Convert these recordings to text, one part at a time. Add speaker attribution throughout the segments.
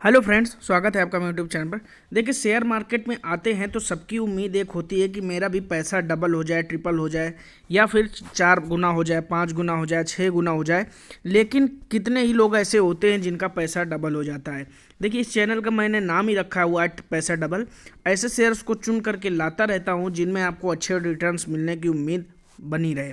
Speaker 1: Hello friends, स्वागत है आपका मेरे यूट्यूब चैनल पर। देखिए, शेयर मार्केट में आते हैं तो सबकी उम्मीद एक होती है कि मेरा भी पैसा डबल हो जाए, ट्रिपल हो जाए, या फिर 4 गुना हो जाए, 5 गुना हो जाए, 6 गुना हो जाए। लेकिन कितने ही लोग ऐसे होते हैं जिनका पैसा डबल हो जाता है। देखिए, इस चैनल का मैंने नाम ही रखा हुआ है पैसा डबल। ऐसे शेयर्स को चुन करके लाता रहता हूँ जिनमें आपको अच्छे रिटर्न्स मिलने की उम्मीद बनी रहे।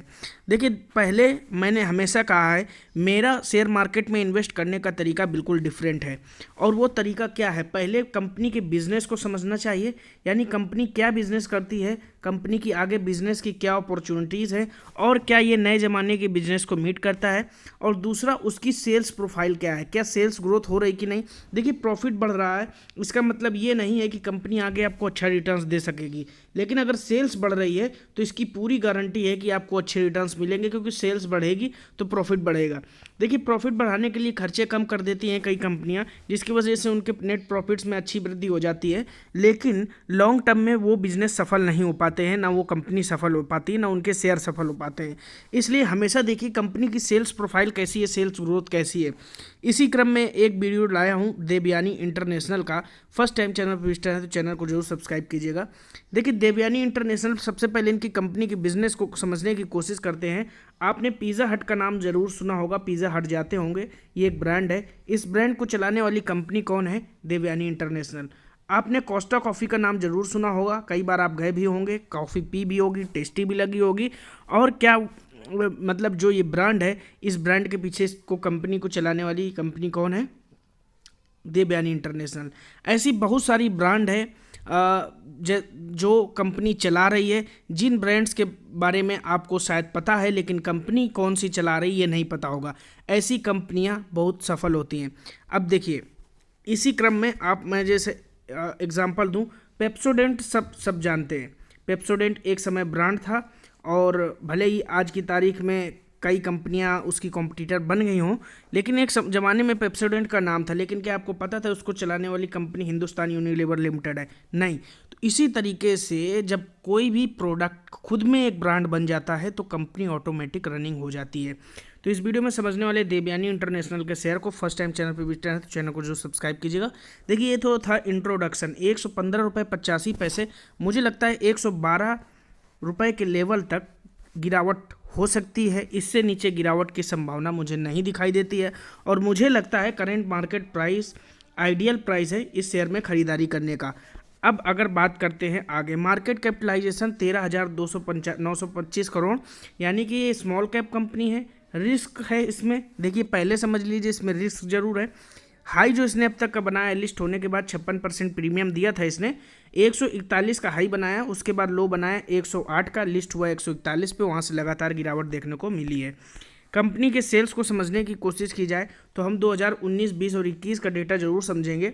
Speaker 1: देखिए, पहले मैंने हमेशा कहा है मेरा शेयर मार्केट में इन्वेस्ट करने का तरीका बिल्कुल डिफरेंट है। और वो तरीका क्या है? पहले कंपनी के बिजनेस को समझना चाहिए, यानी कंपनी क्या बिजनेस करती है, कंपनी की आगे बिजनेस की क्या अपॉर्चुनिटीज़ है और क्या ये नए ज़माने के बिजनेस को मीट करता है। और दूसरा, उसकी सेल्स प्रोफाइल क्या है, क्या सेल्स ग्रोथ हो रही कि नहीं। देखिए, प्रॉफिट बढ़ रहा है, इसका मतलब ये नहीं है कि कंपनी आगे आपको अच्छा रिटर्न्स दे सकेगी। लेकिन अगर सेल्स बढ़ रही है तो इसकी पूरी गारंटी है कि आपको अच्छे रिटर्न्स मिलेंगे, क्योंकि सेल्स बढ़ेगी तो प्रॉफिट बढ़ेगा। देखिए, प्रॉफिट बढ़ाने के लिए खर्चे कम कर देती हैं कई कंपनियां, जिसकी वजह से उनके नेट प्रॉफिट्स में अच्छी वृद्धि हो जाती है। लेकिन लॉन्ग टर्म में वो बिजनेस सफल नहीं हो पाते हैं, ना वो कंपनी सफल हो पाती है, ना उनके शेयर सफल हो पाते हैं। इसलिए हमेशा देखिए कंपनी की सेल्स प्रोफाइल कैसी है, सेल्स ग्रोथ कैसी है। इसी क्रम में एक वीडियो लाया हूँ देवयानी इंटरनेशनल का। फर्स्ट टाइम चैनल पर विजिटर है तो चैनल को जरूर सब्सक्राइब कीजिएगा। देखिए, देवयानी इंटरनेशनल सबसे पहले इनकी कंपनी के बिजनेस को समझने की कोशिश करते हैं। आपने पिज़्ज़ा हट का नाम जरूर सुना होगा, पिज़्ज़ा हट जाते होंगे, ये एक ब्रांड है। इस ब्रांड को चलाने वाली कंपनी कौन है? देवयानी इंटरनेशनल। आपने कोस्टा कॉफ़ी का नाम जरूर सुना होगा, कई बार आप गए भी होंगे, कॉफ़ी पी भी होगी, टेस्टी भी लगी होगी। और क्या मतलब जो ये ब्रांड है, इस ब्रांड के पीछे इसको कंपनी को चलाने वाली कंपनी कौन है? देवयानी इंटरनेशनल। ऐसी बहुत सारी ब्रांड है जो कंपनी चला रही है, जिन ब्रांड्स के बारे में आपको शायद पता है, लेकिन कंपनी कौन सी चला रही है ये नहीं पता होगा। ऐसी कंपनियां बहुत सफल होती हैं। अब देखिए, इसी क्रम में मैं जैसे एग्जांपल दूं, पेप्सोडेंट सब जानते हैं। पेप्सोडेंट एक समय ब्रांड था, और भले ही आज की तारीख में कई कंपनियां उसकी कॉम्पिटिटर बन गई हों, लेकिन एक ज़माने में पेप्सोडेंट का नाम था। लेकिन क्या आपको पता था उसको चलाने वाली कंपनी हिंदुस्तान यूनिलीवर लिमिटेड है? नहीं। तो इसी तरीके से जब कोई भी प्रोडक्ट खुद में एक ब्रांड बन जाता है तो कंपनी ऑटोमेटिक रनिंग हो जाती है। तो इस वीडियो में समझने वाले देवयानी इंटरनेशनल के शेयर को फर्स्ट टाइम चैनल पर विजिट है तो चैनल को जो सब्सक्राइब कीजिएगा। देखिए, ये तो था इंट्रोडक्शन। 115 रुपये 85 पैसे, मुझे लगता है 112 रुपए के लेवल तक गिरावट हो सकती है। इससे नीचे गिरावट की संभावना मुझे नहीं दिखाई देती है, और मुझे लगता है current market price ideal price है इस शेयर में खरीदारी करने का। अब अगर बात करते हैं आगे, मार्केट कैपिटलाइजेशन 13,925 करोड़, यानी कि ये स्मॉल कैप कंपनी है। रिस्क है इसमें, देखिए पहले समझ लीजिए इसमें रिस्क जरूर है। हाई जो इसने अब तक का बनाया, लिस्ट होने के बाद 56% प्रीमियम दिया था इसने, 141 का हाई बनाया, उसके बाद लो बनाया 108 का, लिस्ट हुआ 141 पे, वहाँ से लगातार गिरावट देखने को मिली है। कंपनी के सेल्स को समझने की कोशिश की जाए तो हम 2019, 20 और 21 का डेटा जरूर समझेंगे।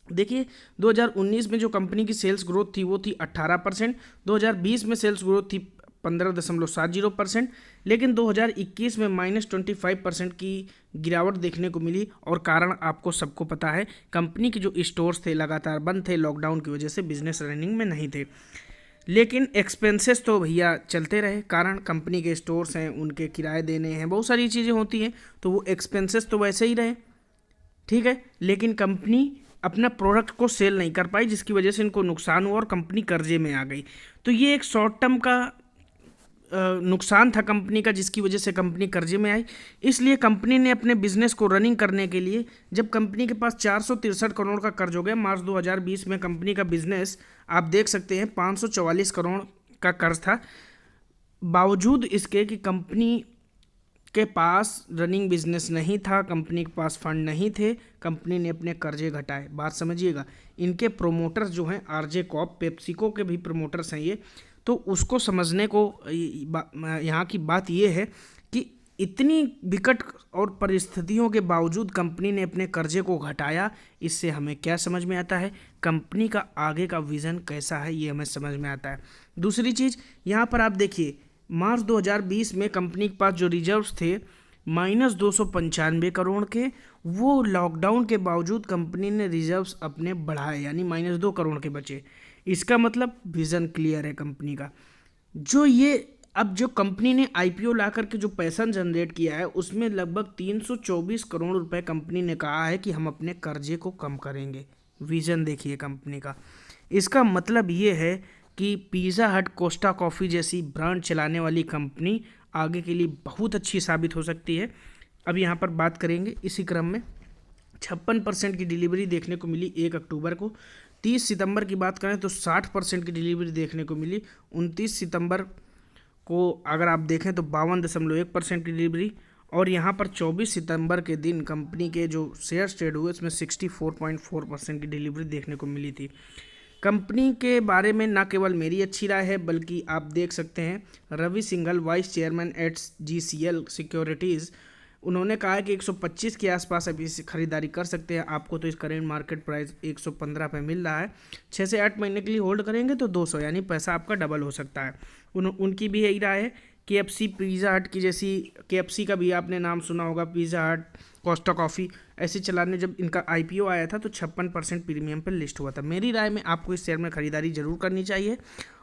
Speaker 1: देखिए, 2019 में जो कंपनी की सेल्स ग्रोथ थी वो थी 18%, 2020 में सेल्स ग्रोथ थी 15.70%, लेकिन 2021 में -25% की गिरावट देखने को मिली। और कारण आपको सबको पता है, कंपनी के जो स्टोर्स थे लगातार बंद थे, लॉकडाउन की वजह से बिजनेस रनिंग में नहीं थे। लेकिन एक्सपेंसेस तो भैया चलते रहे, कारण कंपनी के स्टोर्स हैं, उनके किराए देने हैं, बहुत सारी चीज़ें होती हैं, तो वो एक्सपेंसेस तो वैसे ही रहे, ठीक है। लेकिन कंपनी अपना प्रोडक्ट को सेल नहीं कर पाई, जिसकी वजह से इनको नुकसान हुआ और कंपनी कर्जे में आ गई। तो ये एक शॉर्ट टर्म का नुकसान था कंपनी का, जिसकी वजह से कंपनी कर्जे में आई। इसलिए कंपनी ने अपने बिजनेस को रनिंग करने के लिए, जब कंपनी के पास 463 करोड़ का कर्ज हो गया, मार्च 2020 में कंपनी का बिजनेस आप देख सकते हैं 544 करोड़ का कर्ज था। बावजूद इसके कि कंपनी के पास रनिंग बिजनेस नहीं था, कंपनी के पास फंड नहीं थे, कंपनी ने अपने कर्जे घटाए। बात समझिएगा, इनके प्रोमोटर्स जो हैं आरजे कॉर्प, पेप्सिको के भी प्रोमोटर्स हैं ये, तो उसको समझने को यहाँ की बात ये है कि इतनी विकट और परिस्थितियों के बावजूद कंपनी ने अपने कर्जे को घटाया। इससे हमें क्या समझ में आता है, कंपनी का आगे का विज़न कैसा है ये हमें समझ में आता है। दूसरी चीज़, यहाँ पर आप देखिए मार्च 2020 में कंपनी के पास जो रिजर्व्स थे -295 करोड़ के, वो लॉकडाउन के बावजूद कंपनी ने रिजर्व्स अपने बढ़ाए, यानी -2 करोड़ के बचे। इसका मतलब विज़न क्लियर है कंपनी का। जो ये अब जो कंपनी ने आईपीओ ला करके जो पैसा जनरेट किया है उसमें लगभग 324 करोड़ रुपए कंपनी ने कहा है कि हम अपने कर्जे को कम करेंगे। विजन देखिए कंपनी का। इसका मतलब ये है कि पिज़्ज़ा हट, कोस्टा कॉफ़ी जैसी ब्रांड चलाने वाली कंपनी आगे के लिए बहुत अच्छी साबित हो सकती है। अब यहाँ पर बात करेंगे इसी क्रम में 56% की डिलीवरी देखने को मिली 1 अक्टूबर को। 30 सितंबर की बात करें तो 60% की डिलीवरी देखने को मिली। 29 सितंबर को अगर आप देखें तो 52.1% की डिलीवरी। और यहाँ पर 24 सितंबर के दिन कंपनी के जो शेयर्स ट्रेड हुए उसमें 64.4% की डिलीवरी देखने को मिली थी। कंपनी के बारे में ना केवल मेरी अच्छी राय है बल्कि आप देख सकते हैं Ravi Singhal, vice chairman at GCL securities, उन्होंने कहा है कि 125 के आसपास अभी इसे खरीदारी कर सकते हैं। आपको तो इस करेंट मार्केट प्राइस 115 पे मिल रहा है। 6 से 8 महीने के लिए होल्ड करेंगे तो 200, यानी पैसा आपका डबल हो सकता है। उनकी भी यही राय है। KFC, पिज़्ज़ा हट की जैसी, KFC का भी आपने नाम सुना होगा, पिज़्ज़ा हट, कोस्टा कॉफ़ी, ऐसे चलाने जब इनका IPO आया था तो 56% प्रीमियम पर लिस्ट हुआ था। मेरी राय में आपको इस शेयर में ख़रीदारी जरूर करनी चाहिए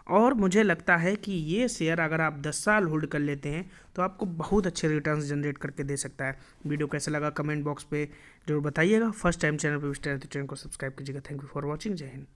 Speaker 1: और मुझे लगता है कि ये शेयर अगर आप 10 साल होल्ड कर लेते हैं तो आपको बहुत अच्छे रिटर्न्स जनरेट करके दे सकता है। वीडियो कैसा लगा कमेंट बॉक्स पे जरूर बताइएगा। फर्स्ट टाइम चैनल पर विजिट है तो चैनल को सब्सक्राइब कीजिएगा। Thank you for watching. जय हिंद।